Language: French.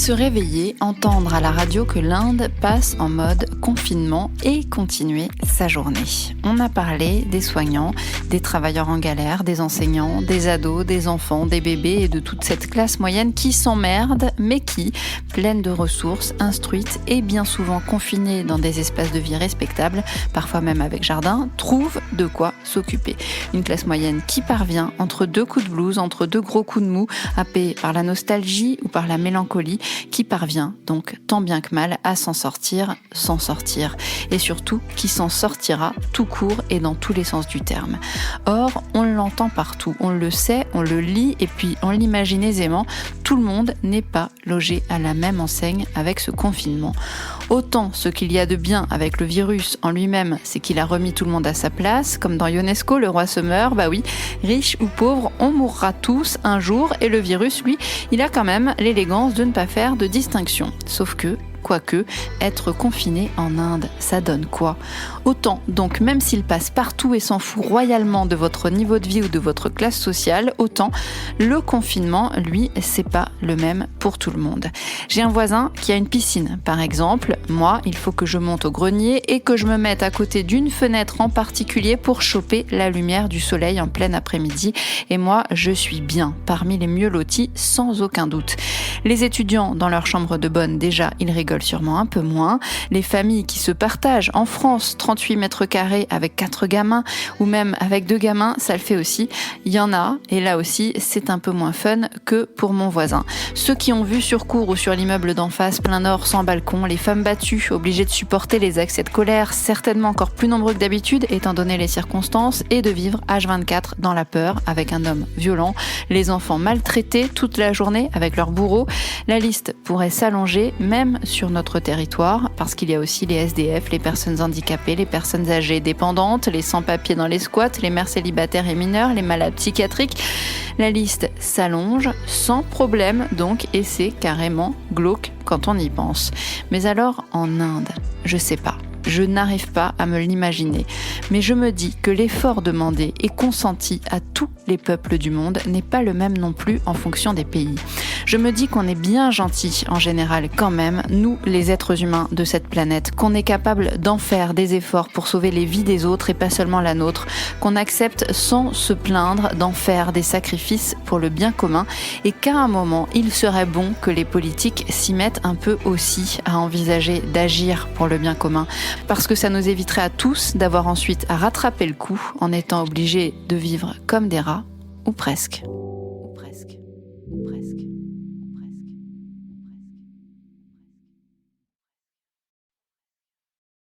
Se réveiller, entendre à la radio que l'Inde passe en mode confinement et continuer sa journée. On a parlé des soignants, des travailleurs en galère, des enseignants, des ados, des enfants, des bébés et de toute cette classe moyenne qui s'emmerde, mais qui, pleine de ressources, instruite et bien souvent confinée dans des espaces de vie respectables, parfois même avec jardin, trouve de quoi s'occuper. Une classe moyenne qui parvient, entre deux coups de blues, entre deux gros coups de mou, happée par la nostalgie ou par la mélancolie, qui parvient donc tant bien que mal à s'en sortir, et surtout qui s'en sortira tout court et dans tous les sens du terme. Or, on l'entend partout, on le sait, on le lit et puis on l'imagine aisément, tout le monde n'est pas logé à la même enseigne avec ce confinement. Autant ce qu'il y a de bien avec le virus en lui-même, c'est qu'il a remis tout le monde à sa place, comme dans Ionesco, le roi se meurt, bah oui, riche ou pauvre, on mourra tous un jour, et le virus, lui, il a quand même l'élégance de ne pas faire de distinction. Sauf que, quoique, être confiné en Inde, ça donne quoi ? Autant, donc, même s'il passe partout et s'en fout royalement de votre niveau de vie ou de votre classe sociale, autant le confinement, lui, c'est pas le même pour tout le monde. J'ai un voisin qui a une piscine, par exemple. Moi, il faut que je monte au grenier et que je me mette à côté d'une fenêtre en particulier pour choper la lumière du soleil en plein après-midi. Et moi, je suis bien, parmi les mieux lotis, sans aucun doute. Les étudiants, dans leur chambre de bonne, déjà, ils rigolent sûrement un peu moins. Les familles qui se partagent, en France, 38 mètres carrés avec 4 gamins, ou même avec 2 gamins, ça le fait aussi. Il y en a, et là aussi, c'est un peu moins fun que pour mon voisin. Ceux qui ont vu sur cour ou sur l'immeuble d'en face, plein nord, sans balcon, les femmes battues, obligées de supporter les accès de colère, certainement encore plus nombreux que d'habitude, étant donné les circonstances, et de vivre H24 dans la peur, avec un homme violent, les enfants maltraités toute la journée avec leur bourreau. La liste pourrait s'allonger, même sur notre territoire, parce qu'il y a aussi les SDF, les personnes handicapées, les personnes âgées dépendantes, les sans-papiers dans les squats, les mères célibataires et mineurs, les malades psychiatriques. La liste s'allonge sans problème donc, et c'est carrément glauque quand on y pense. Mais alors en Inde, je sais pas. Je n'arrive pas à me l'imaginer. Mais je me dis que l'effort demandé et consenti à tous les peuples du monde n'est pas le même non plus en fonction des pays. Je me dis qu'on est bien gentils en général quand même, nous les êtres humains de cette planète, qu'on est capable d'en faire des efforts pour sauver les vies des autres et pas seulement la nôtre, qu'on accepte sans se plaindre d'en faire des sacrifices pour le bien commun et qu'à un moment, il serait bon que les politiques s'y mettent un peu aussi à envisager d'agir pour le bien commun. Parce que ça nous éviterait à tous d'avoir ensuite à rattraper le coup en étant obligés de vivre comme des rats, ou presque. Ou presque. Ou presque.